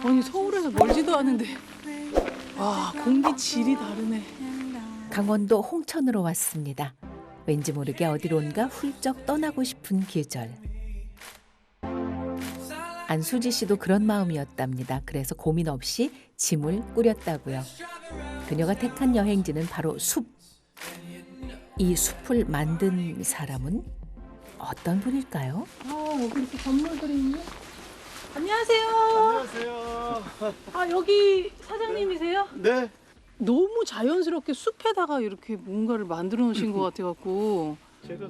아니 서울에서 멀지도 않은데 와 공기 질이 다르네. 강원도 홍천으로 왔습니다. 왠지 모르게 어디론가 훌쩍 떠나고 싶은 계절. 안수지 씨도 그런 마음이었답니다. 그래서 고민 없이 짐을 꾸렸다고요. 그녀가 택한 여행지는 바로 숲. 이 숲을 만든 사람은 어떤 분일까요? 아 여기 이렇게 건물들이 있네. 안녕하세요. 안녕하세요. 아 여기 사장님이세요? 네. 너무 자연스럽게 숲에다가 이렇게 뭔가를 만들어 놓으신 것 같아갖고. 제가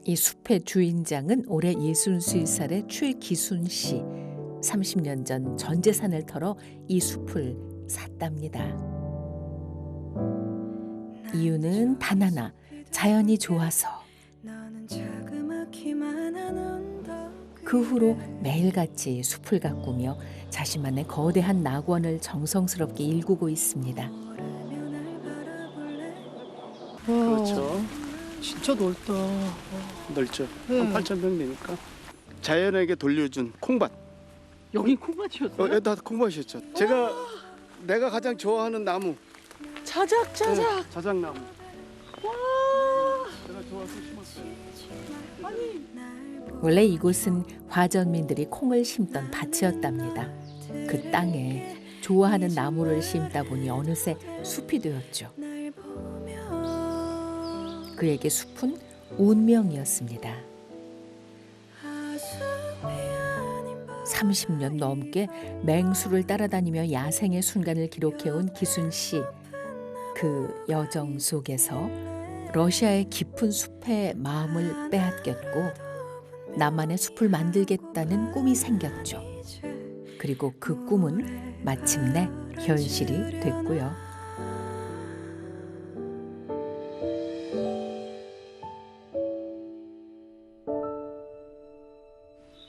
이 숲의 주인장은 올해 63살의 최기순 씨. 30년 전 전 재산을 털어 이 숲을 샀답니다. 이유는 단 하나, 자연이 좋아서. 그 후로 매일같이 숲을 가꾸며 자신만의 거대한 낙원을 정성스럽게 일구고 있습니다. 와, 그렇죠. 진짜 넓다. 넓죠. 네. 한 8,000평 되니까. 자연에게 돌려준 콩밭. 여기 콩밭이었어요? 다 콩밭이었죠. 내가 가장 좋아하는 나무. 자작자작. 네, 자작나무. 와. 제가 좋아서 심었어요. 아니 원래 이곳은 화전민들이 콩을 심던 밭이었답니다. 그 땅에 좋아하는 나무를 심다 보니 어느새 숲이 되었죠. 그에게 숲은 운명이었습니다. 30년 넘게 맹수를 따라다니며 야생의 순간을 기록해온 기순 씨. 그 여정 속에서 러시아의 깊은 숲에 마음을 빼앗겼고 나만의 숲을 만들겠다는 꿈이 생겼죠. 그리고 그 꿈은 마침내 현실이 됐고요.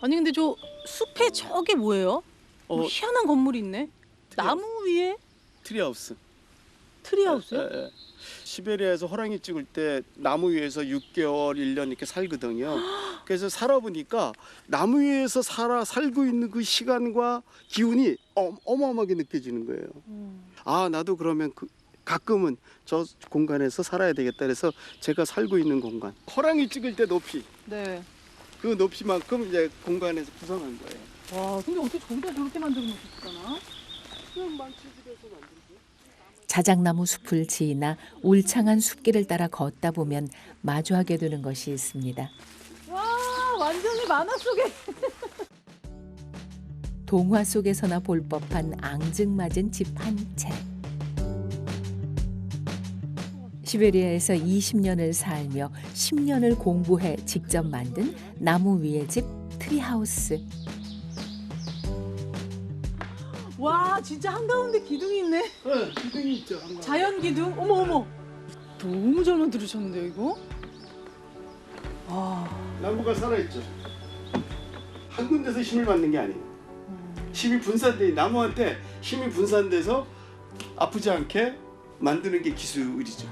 아니 근데 저 숲에 저게 뭐예요? 뭐 희한한 건물이 있네. 나무 위에 트리하우스. 트리하우스요? 예, 예. 시베리아에서 호랑이 찍을 때 나무 위에서 6개월, 1년 이렇게 살거든요. 그래서 살아보니까 나무 위에서 살고 있는 그 시간과 기운이 어마어마하게 느껴지는 거예요. 아, 나도 그러면 가끔은 저 공간에서 살아야 되겠다. 그래서 제가 살고 있는 공간. 호랑이 찍을 때 높이. 네. 그 높이만큼 이제 공간에서 구성한 거예요. 와 근데 어떻게 저기다 저렇게 만들어 놓으셨잖아? 그냥 망치집에서 만들고. 자작나무 숲을 지나 울창한 숲길을 따라 걷다 보면 마주하게 되는 것이 있습니다. 와 완전히 만화 속에. 동화 속에서나 볼 법한 앙증맞은 집 한 채. 시베리아에서 20년을 살며 10년을 공부해 직접 만든 나무 위의 집 트리하우스. 와 진짜 한가운데 기둥이 있네. 네, 기둥이 있죠. 한가운데. 자연 기둥. 어머 어머. 너무 잘 만들으셨는데요 이거? 와. 나무가 살아있죠. 한 군데서 힘을 받는 게 아니에요. 힘이 분산돼, 나무한테 힘이 분산돼서 아프지 않게 만드는 게 기술이죠.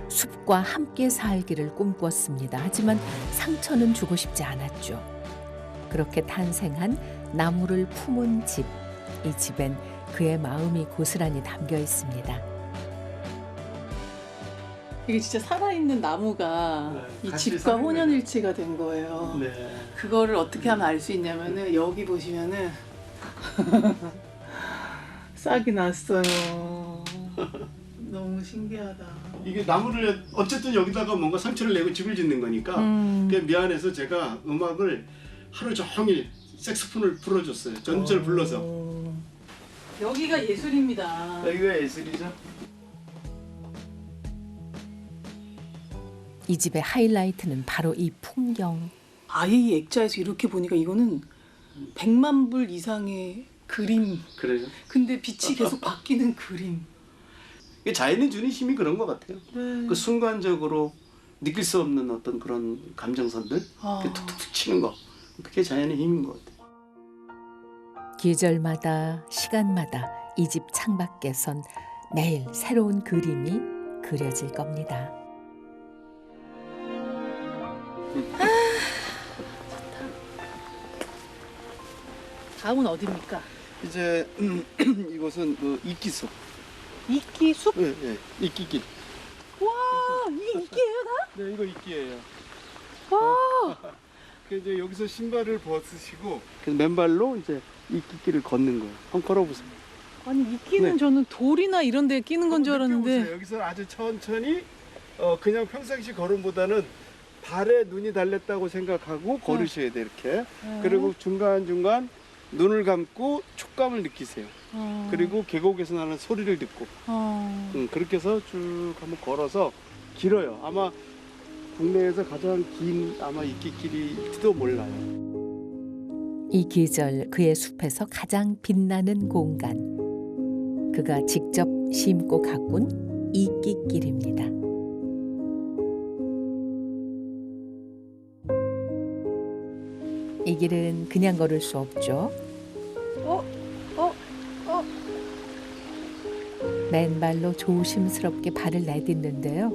숲과 함께 살기를 꿈꿨습니다. 하지만 상처는 주고 싶지 않았죠. 그렇게 탄생한 나무를 품은 집. 이 집엔 그의 마음이 고스란히 담겨 있습니다. 이게 진짜 살아있는 나무가 네, 이 같이 집과 사는 혼연일치가 된 거예요. 네. 그거를 어떻게 하면 알 수 있냐면은 여기 보시면은 싹이 났어요. 너무 신기하다. 이게 나무를 어쨌든 여기다가 뭔가 상처를 내고 집을 짓는 거니까 그게 미안해서 제가 음악을 하루 종일 색소폰을 불어줬어요. 전주를 불러서. 여기가 예술입니다. 여기가 예술이죠. 이 집의 하이라이트는 바로 이 풍경. 아예 이 액자에서 이렇게 보니까 이거는 100만 불 이상의 그림. 그래요. 근데 빛이 계속 바뀌는 그림. 이게 자연이 주는 힘이 그런 것 같아요. 네. 그 순간적으로 느낄 수 없는 어떤 그런 감정선들, 아. 툭툭툭 치는 거, 그게 자연의 힘인 것 같아요. 계절마다 시간마다 이 집 창밖에선 매일 새로운 그림이 그려질 겁니다. 다음은 어디입니까? 이제 이곳은 그 이끼숲. 이끼 숲? 네, 네. 이끼길. 와, 이게 이끼예요, 다? 네, 이거 이끼예요. 와, 그래서 이제 여기서 신발을 벗으시고 그래서 맨발로 이제 이끼길을 걷는 거예요. 한번 걸어보세요. 아니 이끼는 네. 저는 돌이나 이런 데 끼는 건 줄 느껴보세요. 알았는데. 여기서 아주 천천히 그냥 평상시 걸음보다는 발에 눈이 달렸다고 생각하고 걸으셔야 돼요. 이렇게. 그리고 중간중간 눈을 감고 촉감을 느끼세요. 그리고 계곡에서 나는 소리를 듣고 그렇게 해서 쭉 한번 걸어서 길어요. 아마 국내에서 가장 긴 아마 이끼길일지도 몰라요. 이 계절 그의 숲에서 가장 빛나는 공간. 그가 직접 심고 가꾼 이끼길입니다. 이 길은 그냥 걸을 수 없죠. 맨발로 조심스럽게 발을 내딛는데요.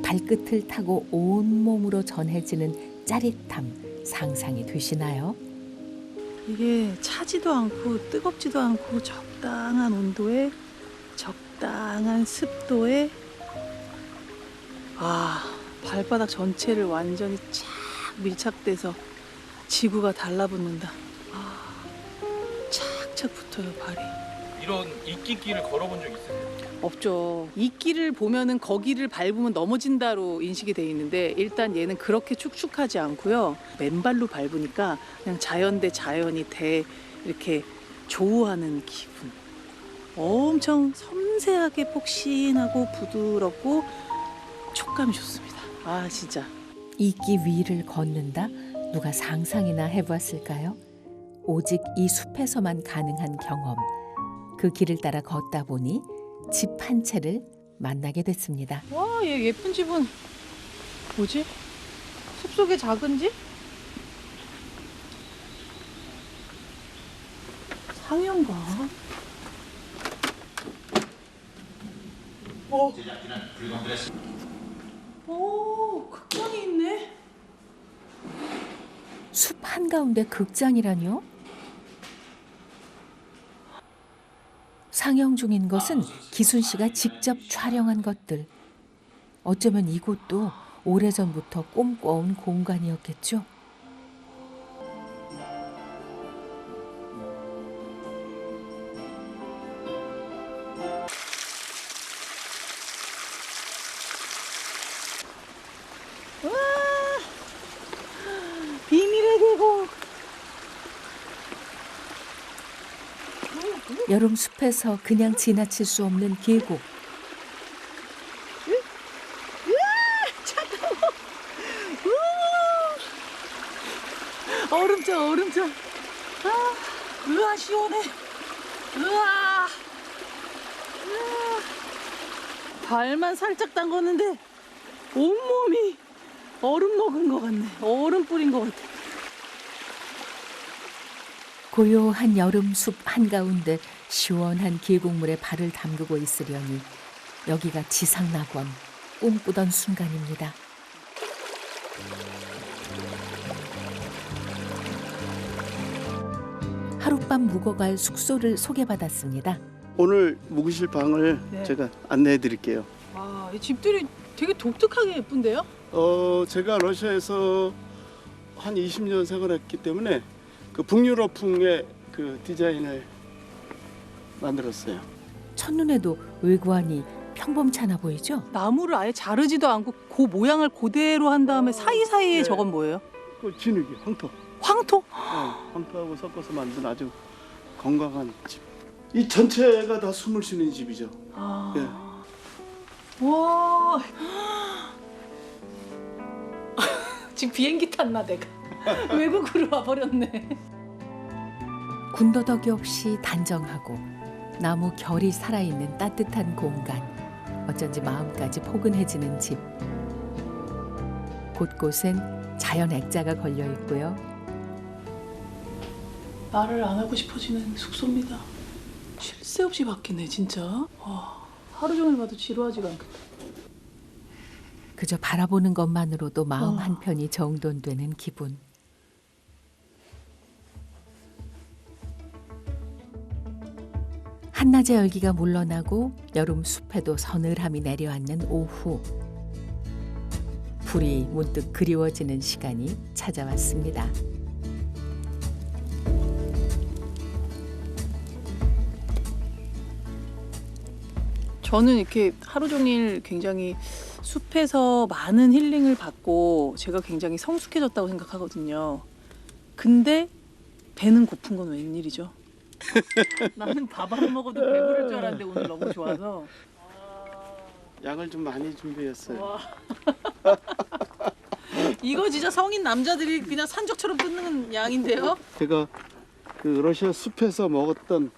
발끝을 타고 온몸으로 전해지는 짜릿함 상상이 되시나요? 이게 차지도 않고 뜨겁지도 않고 적당한 온도에 적당한 습도에 발바닥 전체를 완전히 쫙 밀착돼서 지구가 달라붙는다. 착착 붙어요, 발이. 이런 이끼길을 걸어본 적 있어요? 없죠. 이끼를 보면은 거기를 밟으면 넘어진다로 인식이 돼 있는데 일단 얘는 그렇게 축축하지 않고요. 맨발로 밟으니까 그냥 자연 대 자연이 이렇게 조우하는 기분. 엄청 섬세하게 폭신하고 부드럽고 촉감이 좋습니다. 진짜. 이끼 위를 걷는다? 누가 상상이나 해봤을까요? 오직 이 숲에서만 가능한 경험. 그 길을 따라 걷다 보니 집 한 채를 만나게 됐습니다. 와, 얘 예쁜 집은 뭐지? 숲속의 작은 집? 상현가? 오, 극장이 있네. 숲 한가운데 극장이라뇨? 상영 중인 것은 기순 씨가 직접 촬영한 것들. 어쩌면 이곳도 오래전부터 꿈꿔온 공간이었겠죠. 비밀의 계곡. 여름 숲에서 그냥 지나칠 수 없는 계곡. 얼음장. 으아, 시원해. 으아. 발만 살짝 담궜는데 온몸이 얼음 먹은 것 같네. 얼음 뿌린 것 같아. 고요한 여름 숲 한가운데 시원한 계곡물에 발을 담그고 있으려니 여기가 지상낙원, 꿈꾸던 순간입니다. 하룻밤 묵어갈 숙소를 소개받았습니다. 오늘 묵으실 방을 네. 제가 안내해 드릴게요. 이 집들이 되게 독특하게 예쁜데요? 제가 러시아에서 한 20년 생활했기 때문에 그 북유럽풍의 그 디자인을 만들었어요. 첫눈에도 외관이 평범찮아 보이죠? 나무를 아예 자르지도 않고 그 모양을 그대로 한 다음에 사이사이에 네. 저건 뭐예요? 그 진흙이 황토. 황토? 황토하고 섞어서 만든 아주 건강한 집. 이 전체가 다 숨을 쉬는 집이죠. 예. 와. 지금 비행기 탔나 내가. 외국으로 와버렸네. 군더더기 없이 단정하고 나무 결이 살아있는 따뜻한 공간. 어쩐지 마음까지 포근해지는 집. 곳곳엔 자연 액자가 걸려 있고요. 말을 안 하고 싶어지는 숙소입니다. 쉴 새 없이 바뀌네 진짜. 하루 종일 봐도 지루하지가 않겠다. 그저 바라보는 것만으로도 마음 한편이 정돈되는 기분. 한낮의 열기가 물러나고 여름 숲에도 서늘함이 내려앉는 오후. 불이 문득 그리워지는 시간이 찾아왔습니다. 저는 이렇게 하루 종일 굉장히 숲에서 많은 힐링을 받고 제가 굉장히 성숙해졌다고 생각하거든요. 근데 배는 고픈 건 웬일이죠? 나는 밥 안 먹어도 배부를 줄 알았는데 오늘 너무 좋아서. 양을 좀 많이 준비했어요. 와. 이거 진짜 성인 남자들이 그냥 산적처럼 뜯는 양인데요? 제가 그 러시아 숲에서 먹었던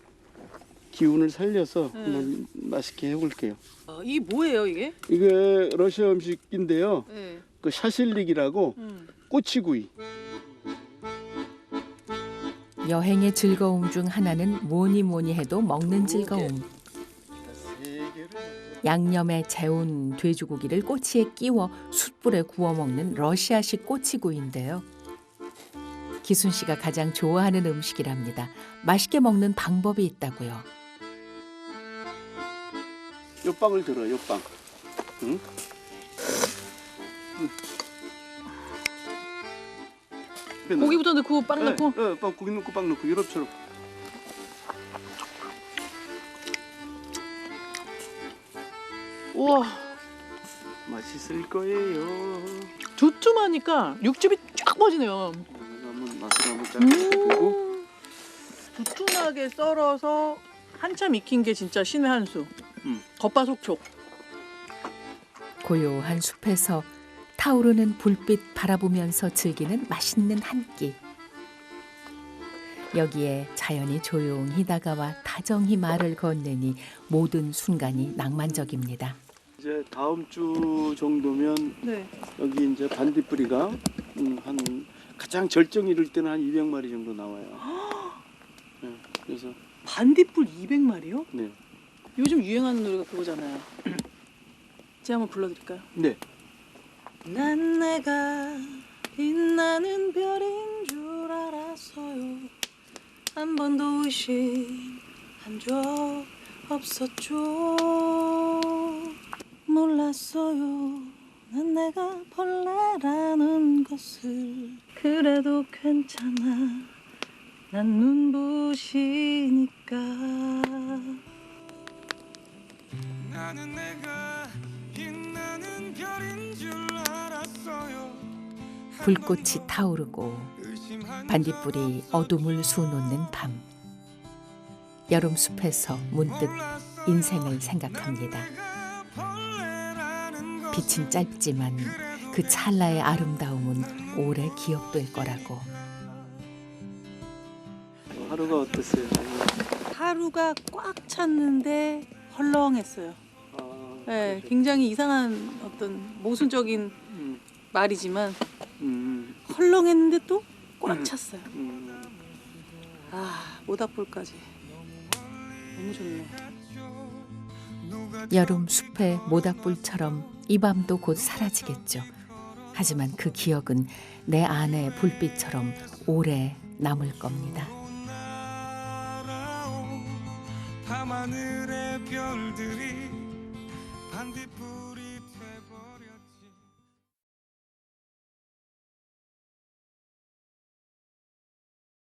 기운을 살려서 한번 맛있게 해볼게요. 이게 뭐예요 이게? 이게 러시아 음식인데요. 네. 그 샤실릭이라고 꼬치구이. 여행의 즐거움 중 하나는 뭐니 해도 먹는 즐거움. 양념에 재운 돼지고기를 꼬치에 끼워 숯불에 구워 먹는 러시아식 꼬치구이인데요. 기순 씨가 가장 좋아하는 음식이랍니다. 맛있게 먹는 방법이 있다고요. 요 빵을 들어, 요 빵. 응? 고기부터 넣고 빵 넣고. 네, 빵 고기 넣고 빵 넣고 유럽처럼. 우와, 맛있을 거예요. 두툼하니까 육즙이 쫙 퍼지네요. 한번 맛을 한번 쫙 보고. 두툼하게 썰어서 한참 익힌 게 진짜 신의 한 수. 겉바속촉. 고요한 숲에서 타오르는 불빛 바라보면서 즐기는 맛있는 한 끼. 여기에 자연이 조용히 다가와 다정히 말을 건네니 모든 순간이 낭만적입니다. 이제 다음 주 정도면 네. 여기 이제 반딧불이가 한 가장 절정 이를 때는 한 200마리 정도 나와요. 네, 그래서 반딧불 200마리요? 네. 요즘 유행하는 노래가 그거잖아요. 제가 한번 불러드릴까요? 네. 난 내가 빛나는 별인 줄 알았어요. 한 번도 의심한 적 없었죠. 몰랐어요. 난 내가 벌레라는 것을. 그래도 괜찮아. 난 눈부시니까. 나는 내가 빛나는 별인 줄 알았어요. 불꽃이 타오르고 반딧불이 어둠을 수놓는 밤. 여름 숲에서 문득 인생을 생각합니다. 빛은 짧지만 그 찰나의 아름다움은 오래 기억될 거라고. 하루가 어땠어요? 하루가 꽉 찼는데 헐렁했어요. 네, 굉장히 이상한 어떤 모순적인 말이지만 헐렁했는데 또 꽉 찼어요. 아, 모닥불까지 너무 좋네. 여름 숲의 모닥불처럼 이 밤도 곧 사라지겠죠. 하지만 그 기억은 내 안의 불빛처럼 오래 남을 겁니다. 밤하늘의 별들이